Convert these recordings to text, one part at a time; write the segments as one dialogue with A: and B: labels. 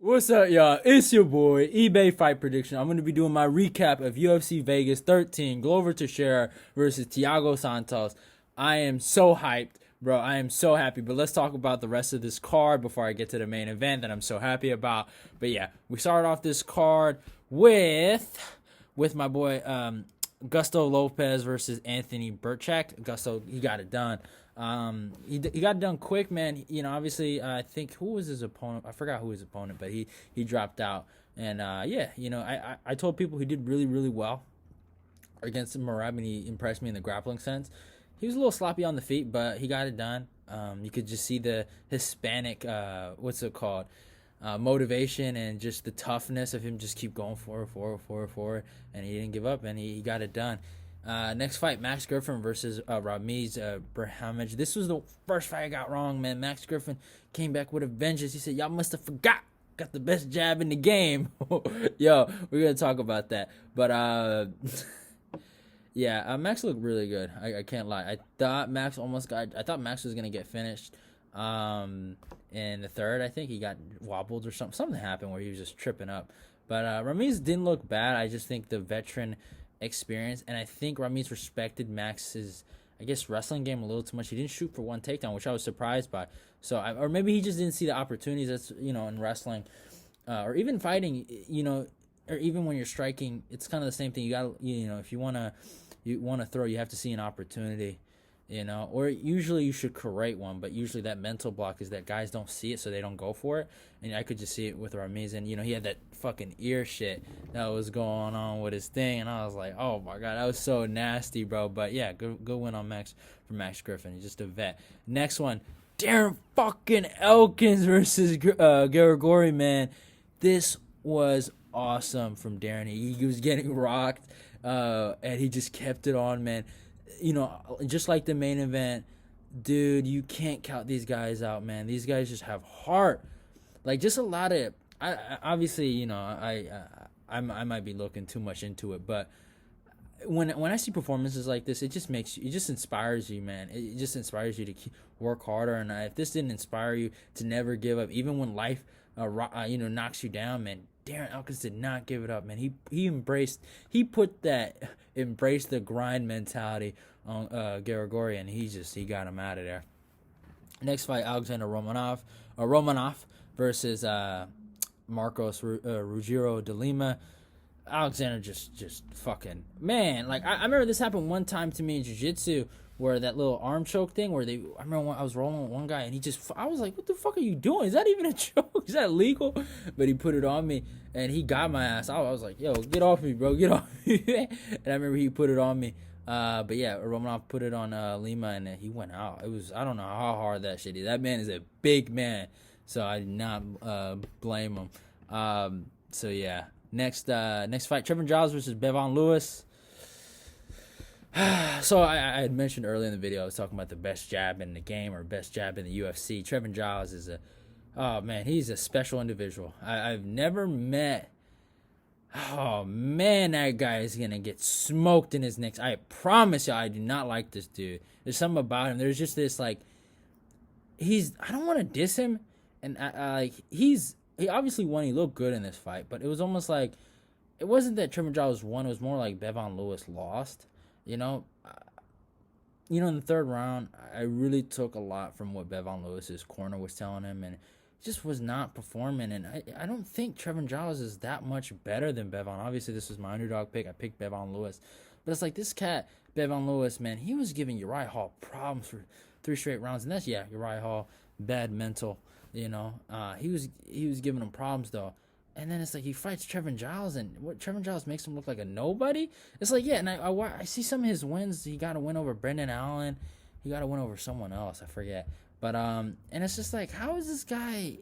A: What's up, y'all? It's your boy, eBay Fight Prediction. I'm going to be doing my recap of UFC Vegas 13, Glover Teixeira versus Thiago Santos. I am so hyped, bro. I am so happy. But let's talk about the rest of this card before I get to the main event that I'm so happy about. But yeah, we started off this card with my boy Gusto Lopez versus Anthony Burchak. Gusto, he got it done. He got it done quick, man. You know, obviously, I think who was his opponent? I forgot who his opponent, but he dropped out. And yeah, you know, I told people he did really well against Marab, and he impressed me in the grappling sense. He was a little sloppy on the feet, but he got it done. You could just see the Hispanic, what's it called? Motivation and just the toughness of him just keep going forward, and he didn't give up, and he got it done. Next fight, Max Griffin versus Ramiz Brahimaj. This was the first fight I got wrong, man. Max Griffin came back with a vengeance. He said, y'all must have forgot. Got the best jab in the game. Yo, we're going to talk about that. But, yeah, Max looked really good. I can't lie. I thought Max was going to get finished in the third. I think he got wobbled or something. Something happened where he was just tripping up. But Ramiz didn't look bad. I just think the veteran experience, and I think Ramiz respected Max's, I guess, wrestling game a little too much. He didn't shoot for one takedown, which I was surprised by. So, or maybe he just didn't see the opportunities that's, you know, in wrestling, or even fighting, you know, or even when you're striking, it's kind of the same thing. You got, you know, if you wanna throw, you have to see an opportunity. You know, or usually you should create one, but usually that mental block is that guys don't see it, so they don't go for it. And I could just see it with Ramiz, and you know, he had that fucking ear shit that was going on with his thing, and I was like, oh my god, that was so nasty, bro. But yeah, good win on Max for Max Griffin. He's just a vet. Next one, Darren fucking Elkins versus Garagori, man. This was awesome from Darren. He was getting rocked, and he just kept it on, man. You know, just like the main event, dude, you can't count these guys out, man. These guys just have heart. Like, just a lot of, obviously, you know, I might be looking too much into it, but when I see performances like this, it just inspires you, man. It just inspires you to work harder. And if this didn't inspire you to never give up, even when life, you know, knocks you down, man. Darren Elkins did not give it up, man. He embraced the grind mentality on Garagori, and he got him out of there. Next fight, Alexander Romanov versus Marcos Ruggiero de Lima. Alexander just fucking, man. Like, I remember this happened one time to me in jiu-jitsu, where that little arm choke thing, I remember when I was rolling with one guy, and I was like, what the fuck are you doing? Is that even a choke? Is that legal? But he put it on me, and he got my ass. I was like, yo, get off me, bro, get off me. And I remember he put it on me. But yeah, Romanov put it on Lima, and he went out. It was, I don't know how hard that shit is. That man is a big man, so I did not blame him. So yeah, next fight, Trevor Giles versus Bevon Lewis. So I had mentioned earlier in the video, I was talking about the best jab in the game or best jab in the UFC. Trevor Giles is oh man, he's a special individual. I've never met. Oh man, that guy is gonna get smoked in his next. I promise you, I do not like this dude. There's something about him. There's just this, like, I don't want to diss him, and he obviously won. He looked good in this fight, but it was almost like it wasn't that Trevor Giles won. It was more like Bevon Lewis lost. You know, in the third round, I really took a lot from what Bevon Lewis's corner was telling him, and just was not performing. And I don't think Trevor Giles is that much better than Bevon. Obviously, this was my underdog pick. I picked Bevon Lewis. But it's like this cat, Bevon Lewis, man, he was giving Uriah Hall problems for 3 straight rounds. And that's, yeah, Uriah Hall, bad mental, you know. He was giving him problems, though. And then it's like he fights Trevor Giles, and what Trevor Giles makes him look like a nobody. It's like, yeah, and I see some of his wins. He got a win over Brendan Allen. He got a win over someone else. I forget. But and it's just like, how is this guy,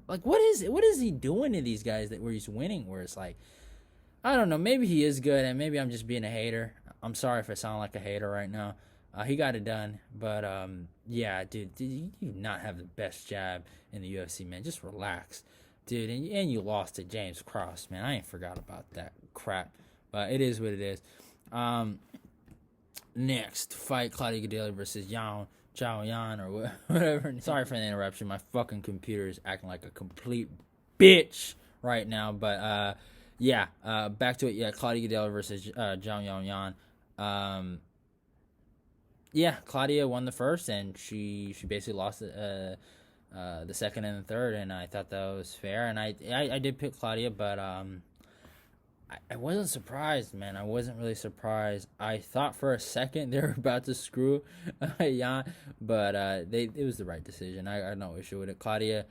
A: like, what is he doing to these guys where he's winning? Where it's like, I don't know. Maybe he is good, and maybe I'm just being a hater. I'm sorry if I sound like a hater right now. He got it done, but yeah, dude, you do not have the best jab in the UFC, man. Just relax. Dude, and you lost to James Cross, man. I ain't forgot about that crap. But it is what it is. Next fight, Claudia Gadelha versus Chao Yan or whatever. Sorry for the interruption. My fucking computer is acting like a complete bitch right now. But back to it. Yeah, Claudia Gadelha versus Zhang Yongyan. Claudia won the first, and she basically lost the second and the third, and I thought that was fair. And I did pick Claudia, but I wasn't surprised, man. I wasn't really surprised. I thought for a second they were about to screw Yan, but it was the right decision. I had no issue with it. Claudia,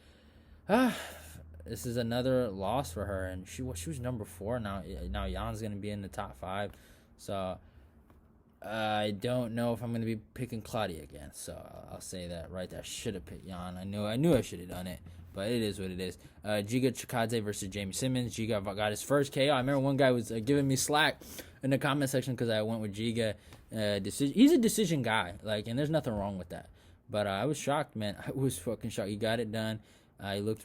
A: this is another loss for her, and she was number 4 now. Now Yan's gonna be in the top 5, so I don't know if I'm gonna be picking Claudia again. So I'll say that right there. I should have picked Yan. I knew I should have done it. But it is what it is. Giga Chikadze versus Jamie Simmons. Giga got his first KO. I remember one guy was giving me slack in the comment section because I went with Giga. He's a decision guy, and there's nothing wrong with that. But I was shocked, man. I was fucking shocked. He got it done. He looked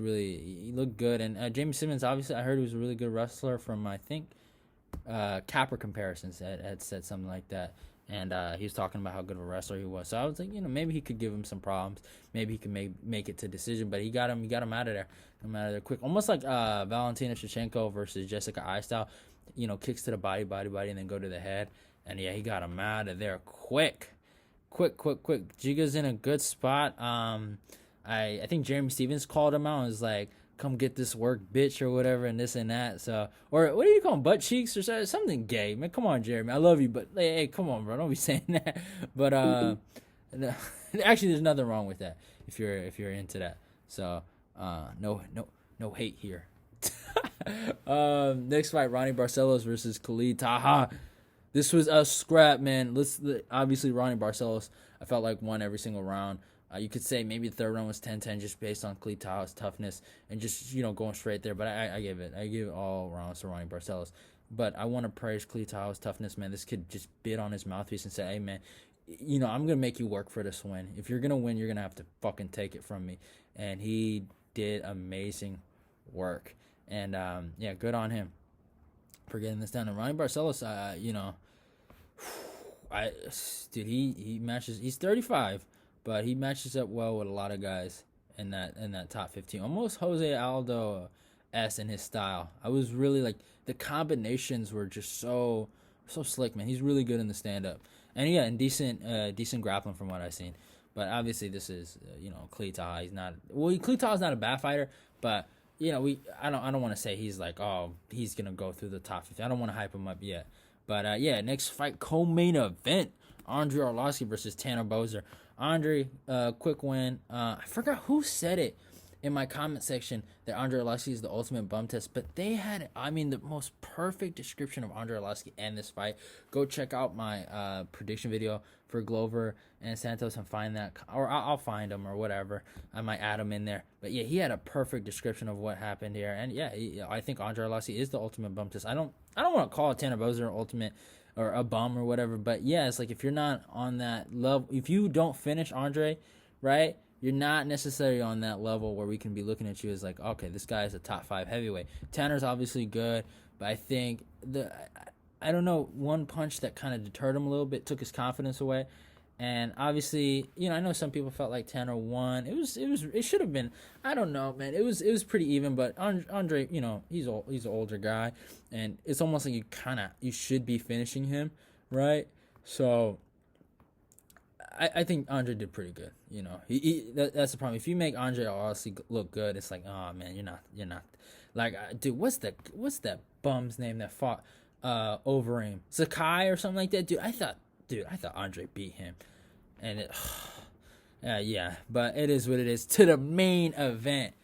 A: good. And Jamie Simmons, obviously, I heard he was a really good wrestler from, I think, Capper Comparisons had said something like that. And he was talking about how good of a wrestler he was. So I was like, maybe he could give him some problems. Maybe he could make it to decision. But he got him out of there. Quick. Almost like Valentina Shevchenko versus Jessica Eye style. Kicks to the body, and then go to the head. And yeah, he got him out of there quick. Giga's in a good spot. I think Jeremy Stevens called him out and was like, come get this work, bitch, or whatever, and this and that. So, or what do you call them, butt cheeks or something gay, man? Come on, Jeremy, I love you, but hey, come on, bro, don't be saying that. But actually, there's nothing wrong with that if you're into that. So, no hate here. Next fight, Ronnie Barcelos versus Khalid Taha. This was a scrap, man. Obviously, Ronnie Barcelos, I felt like won every single round. You could say maybe the third round was 10-10 just based on Khalid Taha's toughness and just, going straight there. But I give it all rounds to Ronnie Barcelos. But I want to praise Khalid Taha's toughness, man. This kid just bit on his mouthpiece and said, hey, man, I'm going to make you work for this win. If you're going to win, you're going to have to fucking take it from me. And he did amazing work. And, good on him for getting this done. And Ronnie Barcelos, he matches. He's 35. But he matches up well with a lot of guys in that top 15. Almost Jose Aldo S in his style. I was really the combinations were just so slick, man. He's really good in the stand up. And and decent grappling from what I've seen. But obviously this is Khalid Taha. Khalid Taha's not a bad fighter, but I don't want to say he's he's gonna go through the top 15. I don't want to hype him up yet. But next fight, co-main event. Andre Orlosky versus Tanner Boser. Andre, quick win. I forgot who said it in my comment section that Andre Orlosky is the ultimate bum test, but they had, the most perfect description of Andre Orlosky and this fight. Go check out my prediction video for Glover and Santos and find that, or I'll find them or whatever. I might add them in there. But yeah, he had a perfect description of what happened here, and I think Andre Orlosky is the ultimate bum test. I don't want to call Tanner Boser ultimate or a bum or whatever, but it's if you're not on that level, if you don't finish Andre, right, you're not necessarily on that level where we can be looking at you as okay, this guy is a top 5 heavyweight. Tanner's obviously good, but I think I don't know, one punch that kind of deterred him a little bit, took his confidence away. And obviously, I know some people felt like Tanner won. It should have been. I don't know, man. It was pretty even. But Andre, he's an older guy, and it's almost like you should be finishing him, right? So I think Andre did pretty good. That's the problem. If you make Andre Orlosky look good, it's oh man, you're not. Dude, what's that bum's name that fought over him? Sakai or something like that, dude. I thought Andre beat him, and but it is what it is. To the main event,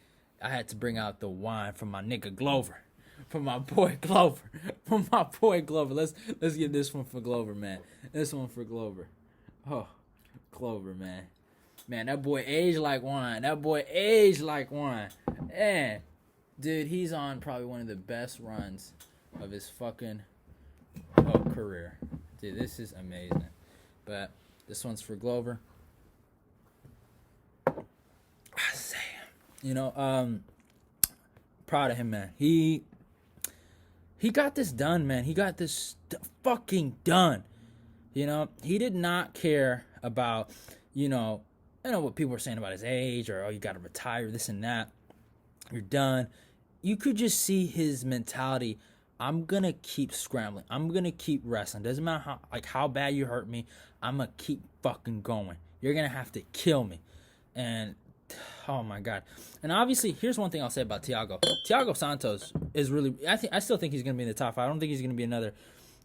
A: I had to bring out the wine from my nigga Glover, from my boy Glover, Let's get this one for Glover, man. This one for Glover. Oh, Glover, man, that boy aged like wine. And dude, he's on probably one of the best runs of his fucking career. Dude, this is amazing. But this one's for Glover. Proud of him, man. He got this done, man. He got this fucking done. He did not care about, I know what people were saying about his age or, you got to retire, this and that. You're done. you could just see his mentality. I'm gonna keep scrambling. I'm gonna keep wrestling. Doesn't matter how bad you hurt me. I'm gonna keep fucking going. You're gonna have to kill me. And oh my god. And obviously, here's one thing I'll say about Thiago Santos is really. I still think he's gonna be in the top 5. I don't think he's gonna be another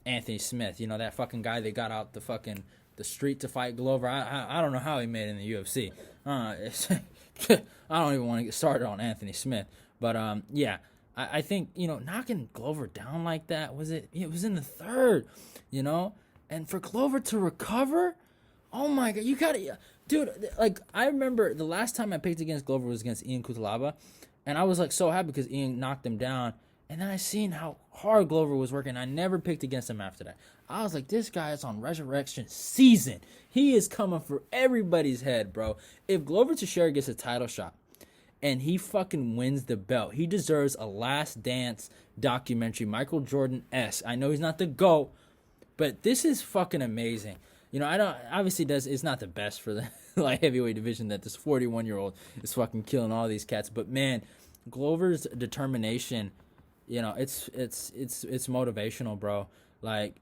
A: Anthony Smith. You know, that fucking guy that got out the street to fight Glover. I don't know how he made it in the UFC. I don't even want to get started on Anthony Smith. But yeah. I think, knocking Glover down like that, it was in the 3rd, and for Glover to recover, oh my god, you gotta, dude, like, I remember the last time I picked against Glover was against Ian Cutelaba, and I was like so happy because Ian knocked him down, and then I seen how hard Glover was working. I never picked against him after that. I was like, this guy is on resurrection season. He is coming for everybody's head, bro. If Glover Teixeira gets a title shot, and he fucking wins the belt, he deserves a Last Dance documentary, Michael Jordan-esque. I know he's not the GOAT, but this is fucking amazing. It's not the best for the light heavyweight division that this 41-year-old is fucking killing all these cats. But man, Glover's determination, it's motivational, bro. Like,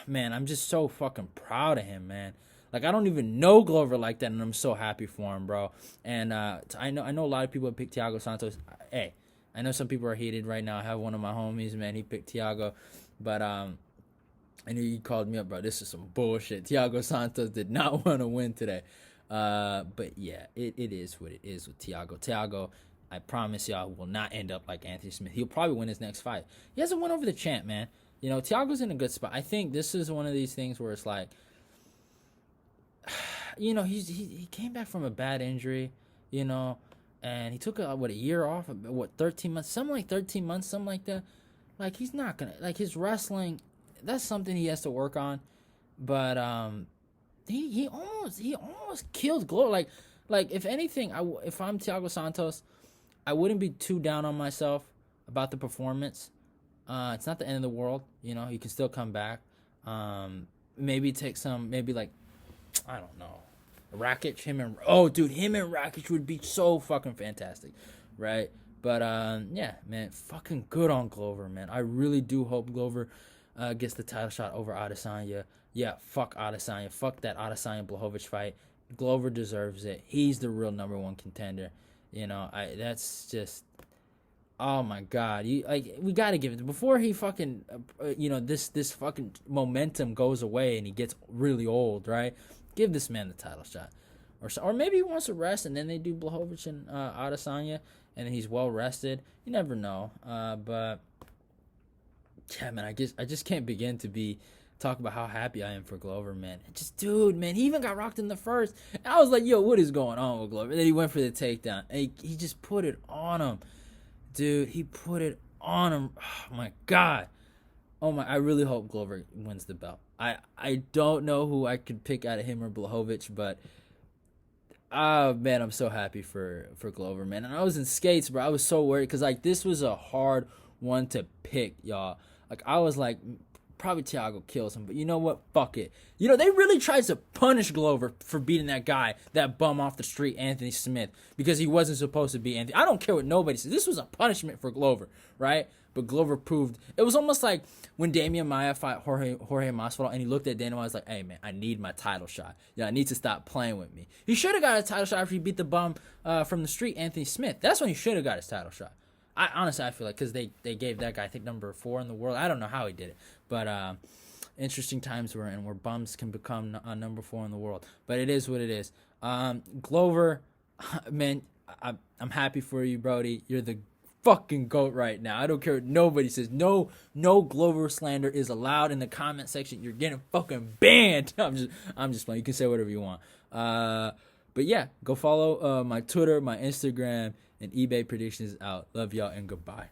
A: man, I'm just so fucking proud of him, man. Like, I don't even know Glover like that, and I'm so happy for him, bro. And I know a lot of people pick Thiago Santos. Hey, I know some people are heated right now. I have one of my homies, man. He picked Thiago, but I knew he called me up, bro. This is some bullshit. Thiago Santos did not want to win today. But yeah, it is what it is with Thiago. Thiago, I promise y'all, will not end up like Anthony Smith. He'll probably win his next fight. He hasn't won over the champ, man. Thiago's in a good spot. I think this is one of these things where it's like, he came back from a bad injury, and he took a year off, 13 months, something like that. Like, he's not gonna, like, his wrestling, that's something he has to work on. But he almost killed Glover. Like if anything, if I'm Thiago Santos, I wouldn't be too down on myself about the performance. It's not the end of the world, you can still come back. Maybe take some, I don't know, Rakic, him and Rakic would be so fucking fantastic, right? But yeah, man, fucking good on Glover, man. I really do hope Glover gets the title shot over Adesanya. Yeah, fuck Adesanya. Fuck that Adesanya-Blachowicz fight. Glover deserves it. He's the real number 1 contender. That's just, oh my god. We gotta give it before he fucking, this fucking momentum goes away and he gets really old, right? Give this man the title shot, or maybe he wants to rest and then they do Blachowicz and Adesanya, and then he's well rested. You never know. But yeah, man, I just can't begin to talk about how happy I am for Glover, man. Dude, man, he even got rocked in the first. And I was like, yo, what is going on with Glover? And then he went for the takedown. And he just put it on him. Dude, he put it on him. Oh, my God. I really hope Glover wins the belt. I don't know who I could pick out of him or Blachowicz, but man, I'm so happy for Glover, man. And I was in skates, bro. I was so worried because, this was a hard one to pick, y'all. I was like, probably Thiago kills him, but you know what? Fuck it. They really tried to punish Glover for beating that guy, that bum off the street, Anthony Smith, because he wasn't supposed to be Anthony. I don't care what nobody says. This was a punishment for Glover, right? But Glover proved, it was almost like when Damian Maia fought Jorge Masvidal, and he looked at Dana White and was like, hey, man, I need my title shot. Yeah, I need to stop playing with me. He should have got a title shot after he beat the bum from the street, Anthony Smith. That's when he should have got his title shot. I feel like, because they gave that guy, I think, number 4 in the world. I don't know how he did it. But interesting times we're in where bums can become number 4 in the world. But it is what it is. Glover, man, I'm happy for you, Brody. You're the fucking GOAT right now. I don't care what nobody says. No Glover slander is allowed in the comment section. You're getting fucking banned. I'm just playing. You can say whatever you want. But yeah, go follow my Twitter, my Instagram, and eBay predictions out. Love y'all and goodbye.